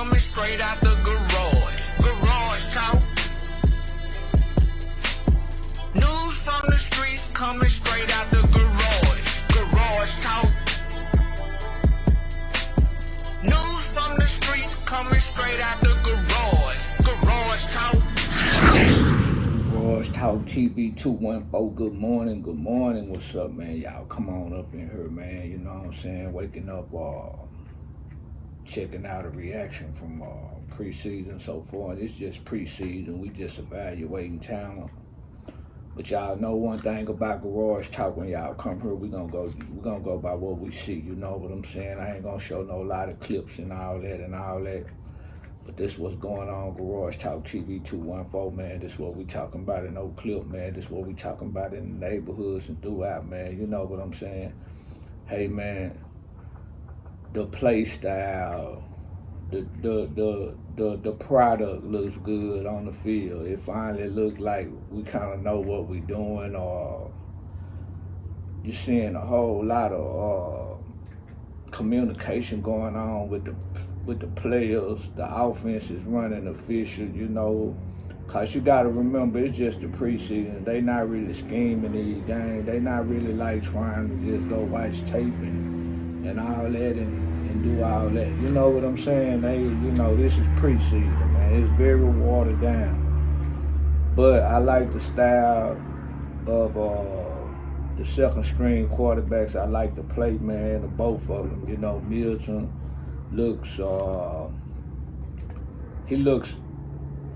coming straight out the garage. Garage talk. News from the streets coming straight out the garage. Garage talk. News from the streets coming straight out the garage. Garage talk. Garage Talk TV 214. Good morning, good morning. What's up, man? Y'all come on up in here, man. You know what I'm saying? Waking up, checking out a reaction from preseason so far. It's just preseason. We just evaluating talent. But y'all know one thing about Garage Talk. When y'all come here, we gonna go by what we see. You know what I'm saying? I ain't gonna show no lot of clips and all that. But this what's going on, Garage Talk TV 214, man. This what we talking about in no clip, man. This what we talking about in the neighborhoods and throughout, man. You know what I'm saying? Hey, man, the play style, the product looks good on the field. It finally looks like we kind of know what we doing, or you're seeing a whole lot of communication going on with the players. The offense is running official, you know, cause you gotta remember it's just the preseason. They not really scheming these games. They not really like trying to just go watch tape and all that and do all that. You know what I'm saying? This is preseason, man. It's very watered down. But I like the style of the second string quarterbacks. I like the play, man, of both of them. You know, Milton looks he looks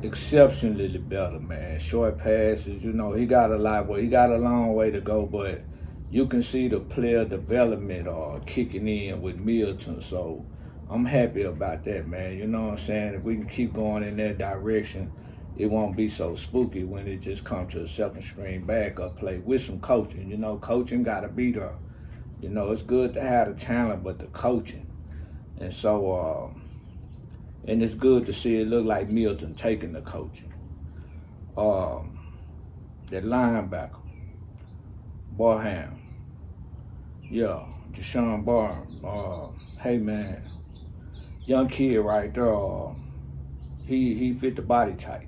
exceptionally better, man. Short passes, you know, he got a long way to go, but you can see the player development kicking in with Milton. So I'm happy about that, man. You know what I'm saying? If we can keep going in that direction, it won't be so spooky when it just comes to a second string backup play with some coaching. You know, coaching gotta be there. You know, it's good to have the talent, but the coaching. And so, and it's good to see it look like Milton taking the coaching. That linebacker, Barham. Yeah, Deshaun Barham. Hey, man, young kid right there. He fit the body type.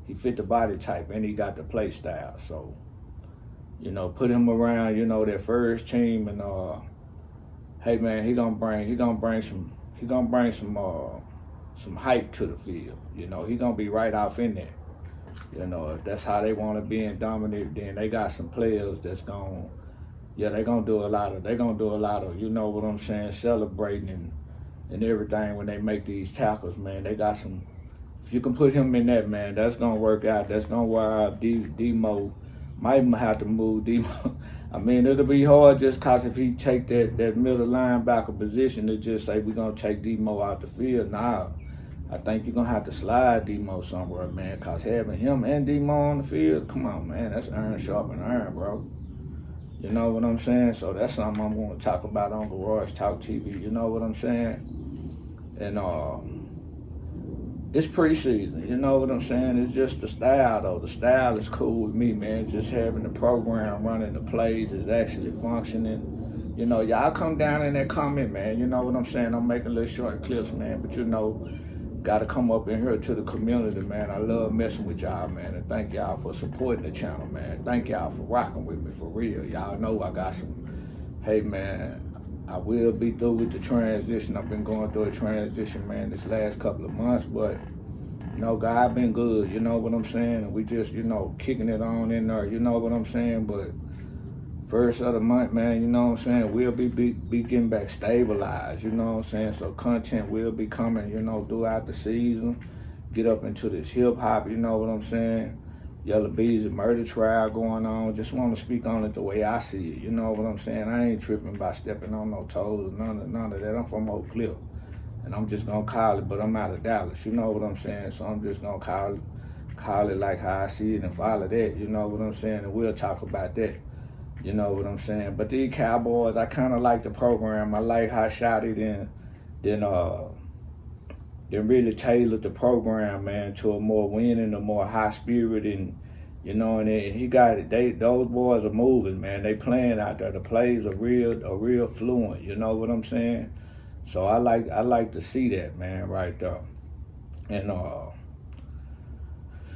He fit the body type, and he got the play style. So, you know, put him around, you know, that first team, and hey, man, he gonna bring some hype to the field. You know, he gonna be right off in there. You know, if that's how they want to be and dominate, then they got some players that's gonna do a lot of, you know what I'm saying, celebrating and everything when they make these tackles, man. They got some. If you can put him in that, man, that's gonna work out. That's gonna wear out Demo. Might even have to move Demo. I mean, it'll be hard just cause if he take that middle linebacker position to just say we're gonna take Demo out the field. Now, I think you're gonna have to slide Demo somewhere, man, cause having him and Demo on the field, come on, man, that's iron sharpening iron, bro. You know what I'm saying? So that's something I'm gonna talk about on Garage Talk TV. You know what I'm saying? And it's preseason, you know what I'm saying? It's just the style, though. The style is cool with me, man. Just having the program running the plays is actually functioning. You know, y'all come down in that comment, man. You know what I'm saying? I'm making little short clips, man. But, you know, got to come up in here to the community, man. I love messing with y'all, man. And thank y'all for supporting the channel, man. Thank y'all for rocking with me, for real. Y'all know I got some, hey, man, I will be through with the transition. I've been going through a transition, man, this last couple of months, but, you know, God been good, you know what I'm saying? And we just, you know, kicking it on in there, you know what I'm saying? But first of the month, man, you know what I'm saying, we'll be getting back stabilized, you know what I'm saying? So content will be coming, you know, throughout the season. Get up into this hip-hop, you know what I'm saying? Yellow Bees and murder trial going on. Just want to speak on it the way I see it. You know what I'm saying? I ain't tripping by stepping on no toes, none of that. I'm from Oak Cliff, and I'm just gonna call it. But I'm out of Dallas. You know what I'm saying? So I'm just gonna call it like how I see it and follow that. You know what I'm saying? And we'll talk about that. You know what I'm saying? But these Cowboys, I kind of like the program. I like how Shotty then really tailored the program, man, to a more winning, a more high spirit, and you know, and he got it. Those boys are moving, man. They playing out there. The plays are real fluent. You know what I'm saying? So I like to see that, man, right there. And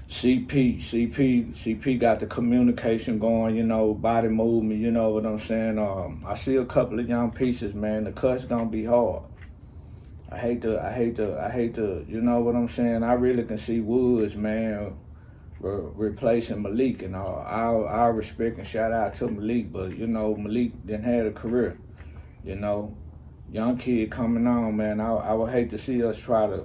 CP got the communication going, body movement, you know what I'm saying? I see a couple of young pieces, man. The cut's gonna be hard. I hate to, you know what I'm saying? I really can see Woods, man, replacing Malik, and I respect and shout out to Malik, but Malik didn't have a career, young kid coming on, man. I would hate to see us try to.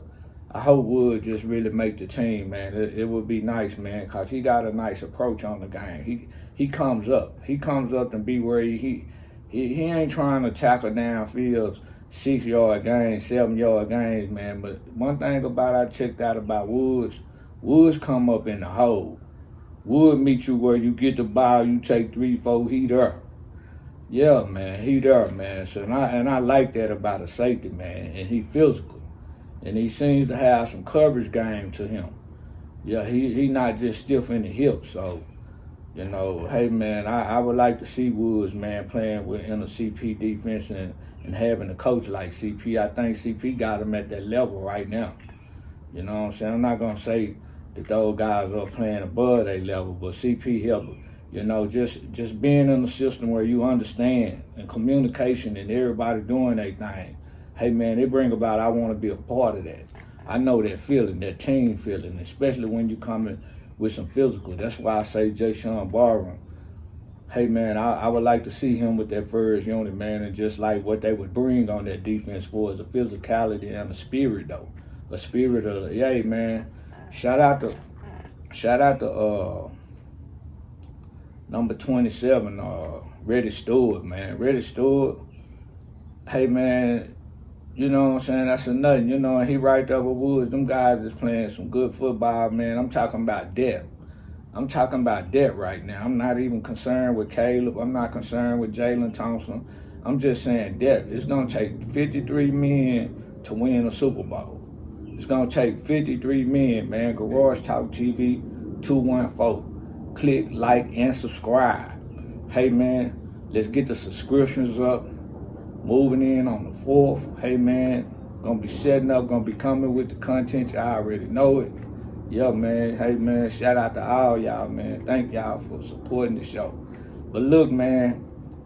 I hope Wood just really make the team, man. It would be nice, man, cause he got a nice approach on the game. He comes up and be where he ain't trying to tackle downfields 6-yard games, 7-yard games, man. But one thing I checked out about Woods come up in the hole. Wood meet you where you get the ball, you take 3-4, he there. Yeah, man, he there, man. So and I like that about a safety, man. And he physical. And he seems to have some coverage game to him. Yeah, he not just stiff in the hips. So, hey, man, I would like to see Woods, man, playing in a CP defense and having a coach like CP. I think CP got him at that level right now. You know what I'm saying? I'm not going to say that those guys are playing above their level, but CP helped, just being in a system where you understand and communication and everybody doing their thing. Hey, man, it bring about, I want to be a part of that. I know that feeling, that team feeling, especially when you come in with some physical. That's why I say Jay Sean Barham. Hey, man, I would like to see him with that first unit, man, and just like what they would bring on that defense for is a physicality and a spirit, though. A spirit of, hey, man, shout out to number 27, Reddy Stewart, man. Reddy Stewart, hey, man, you know what I'm saying? That's a nothing, and he right there with Woods. Them guys is playing some good football, man. I'm talking about depth. I'm talking about depth right now. I'm not even concerned with Caleb. I'm not concerned with Jalen Thompson. I'm just saying depth. It's going to take 53 men to win a Super Bowl. It's going to take 53 men, man. Garage Talk TV 214. Click, like, and subscribe. Hey, man, let's get the subscriptions up. Moving in on the 4th. Hey, man, gonna be setting up, gonna be coming with the content. Y'all already know it. Yeah, man. Hey, man, shout out to all y'all, man. Thank y'all for supporting the show. But look, man,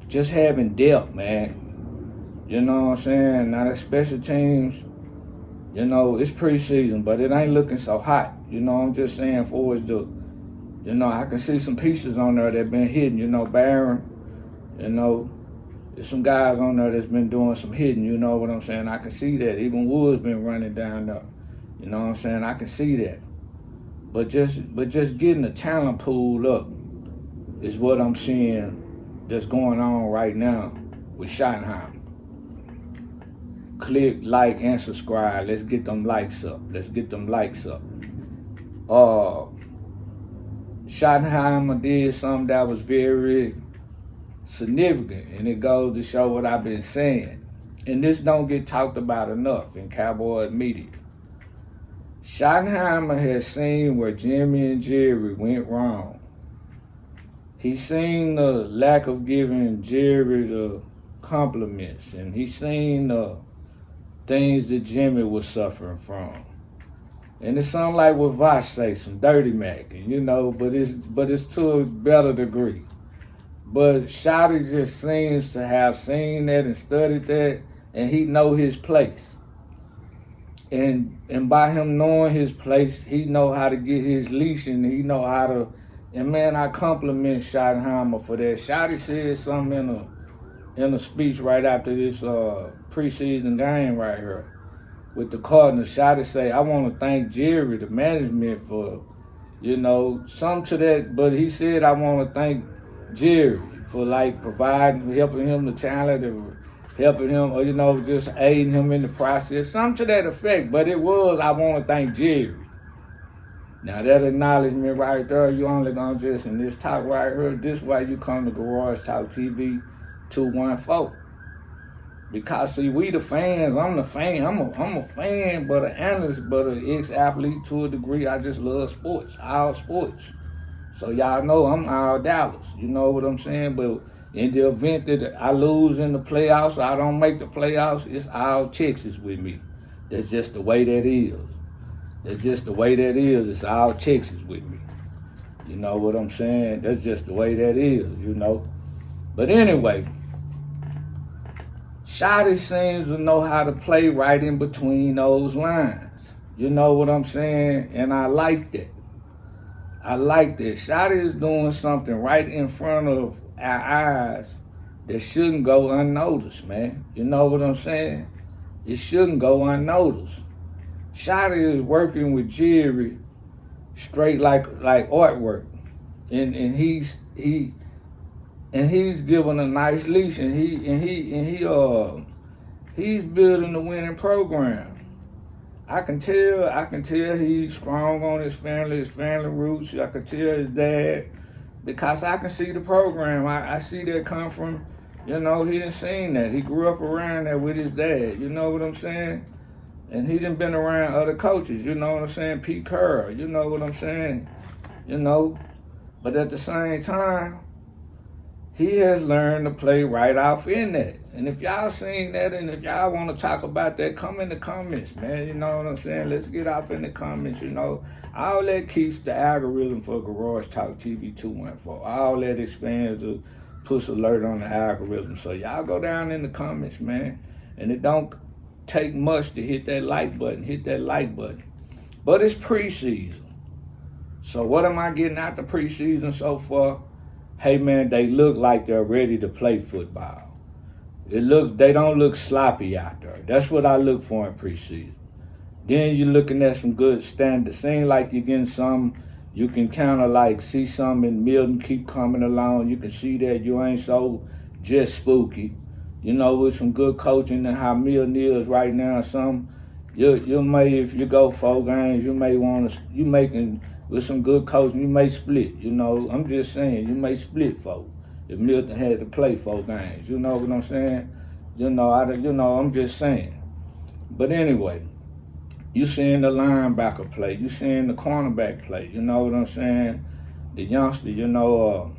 just having depth, man. You know what I'm saying? Now, the special teams, it's preseason, but it ain't looking so hot. I'm just saying for us to, I can see some pieces on there that been hidden. Barron, there's some guys on there that's been doing some hitting, you know what I'm saying? I can see that. Even Woods been running down there. You know what I'm saying? I can see that. But just getting the talent pool up is what I'm seeing that's going on right now with Schottenheimer. Click, like, and subscribe. Let's get them likes up. Schottenheimer did something that was very significant, and it goes to show what I've been saying. And this don't get talked about enough in Cowboys media. Schottenheimer has seen where Jimmy and Jerry went wrong. He's seen the lack of giving Jerry the compliments, and he's seen the things that Jimmy was suffering from. And it's something like what Vosh say, some dirty macking, but it's to a better degree. But Shotty just seems to have seen that and studied that, and he know his place. And by him knowing his place, he know how to get his leash, and he know how to. And man, I compliment Schottenheimer for that. Shotty said something in a speech right after this preseason game right here with the Cardinals. Shotty say, I want to thank Jerry, the management, for some to that. But he said, I want to thank Jerry for helping him the talent, and helping him, or just aiding him in the process, something to that effect. But it was, I want to thank Jerry. Now that acknowledgement right there, you only gonna just in this talk right here. This why you come to Garage Talk TV 214. Because see, we the fans. I'm the fan. I'm a fan, but an analyst, but an ex-athlete to a degree. I just love sports, all sports. So y'all know I'm all Dallas. You know what I'm saying? But In the event that I lose in the playoffs, or I don't make the playoffs, it's all Texas with me. That's just the way that is. That's just the way that is. It's all Texas with me. You know what I'm saying? That's just the way that is, you know. But anyway, Shotty seems to know how to play right in between those lines. You know what I'm saying? And I like that. I like that. Shotty is doing something right in front of our eyes that shouldn't go unnoticed, man. You know what I'm saying? It shouldn't go unnoticed. Shotty is working with Jerry straight like artwork, and he's giving a nice leash, and he's building a winning program. I can tell he's strong on his family roots. I can tell his dad, because I can see the program. I see that come from, you know, he done seen that. He grew up around that with his dad. You know what I'm saying? And he done been around other coaches. You know what I'm saying? Pete Carroll. You know what I'm saying? You know. But at the same time, he has learned to play right off in that. And if y'all seen that, and if y'all want to talk about that, come in the comments, man. You know what I'm saying? Let's get off in the comments, you know. All that keeps the algorithm for Garage Talk TV 214. All that expands to push alert on the algorithm. So y'all go down in the comments, man. And it don't take much to hit that like button. Hit that like button. But it's preseason. So what am I getting out the preseason so far? Hey, man, they look like they're ready to play football. They don't look sloppy out there. That's what I look for in preseason. Then you're looking at some good standards. Seems like you're getting some, you can kind of like see some in Milton keep coming along. You can see that you ain't so just spooky. You know, with some good coaching and how Milton is right now, you may, if you go 4 games, you may want to, you making, with some good coaching, you may split. You know, I'm just saying, you may split 4. If Milton had to play 4 games, you know what I'm saying? I'm just saying. But anyway, you seeing the linebacker play, you seeing the cornerback play, you know what I'm saying? The youngster, you know,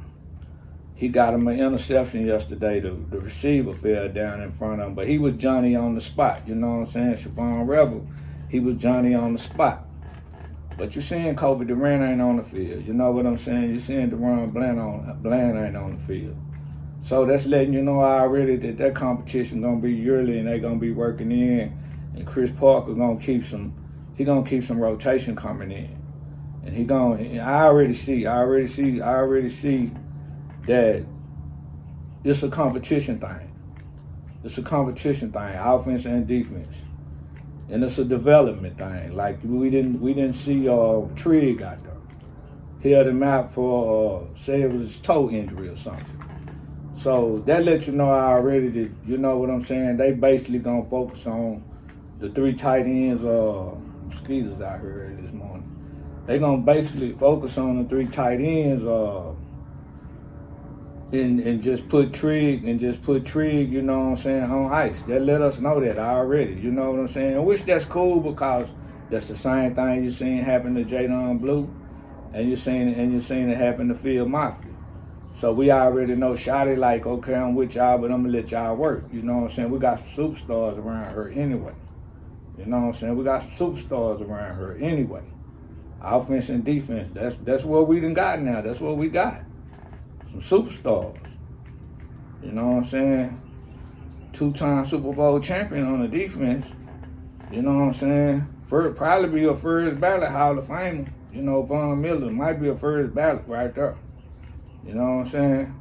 he got him an interception yesterday. The receiver fell down in front of him, but he was Johnny on the spot, you know what I'm saying? Siobhan Revel, he was Johnny on the spot. But you're seeing Kobe Durant ain't on the field. You know what I'm saying? You're seeing Deron Bland ain't on the field. So that's letting you know already that competition gonna be yearly, and they gonna be working in. And Chris Parker gonna keep some rotation coming in. And I already see that it's a competition thing. It's a competition thing, offense and defense. And it's a development thing. Like we didn't see Trigg out there. He had him out for say it was his toe injury or something. So that lets you know already that, you know what I'm saying, they basically gonna focus on the 3 tight ends. Mosquitoes out here this morning. They gonna basically focus on the 3 tight ends and just put Trigg, you know what I'm saying, on ice. That let us know that already, you know what I'm saying? Which that's cool, because that's the same thing you're seeing happen to Jadon Blue, and you're seeing it happen to Phil Mafia. So we already know Shotty like, okay, I'm with y'all, but I'm gonna let y'all work. You know what I'm saying? We got some superstars around her anyway. You know what I'm saying? We got some superstars around her anyway. Offense and defense, that's what we done got now. That's what we got. Some superstars. You know what I'm saying? 2-time Super Bowl champion on the defense. You know what I'm saying? Probably be a first ballot Hall of Famer. You know, Von Miller might be a first ballot right there. You know what I'm saying?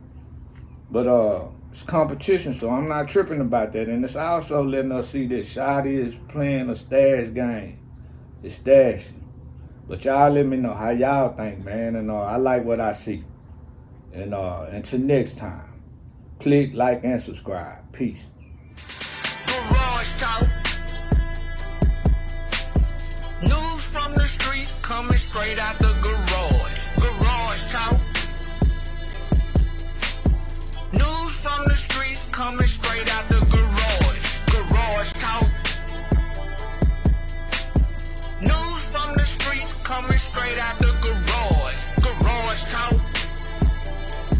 But it's competition, so I'm not tripping about that. And it's also letting us see that Shotty is playing a stash game. It's stashing. But y'all let me know how y'all think, man. And I like what I see. And until next time, click, like, and subscribe. Peace. Garage Talk. News from the streets coming straight out the garage.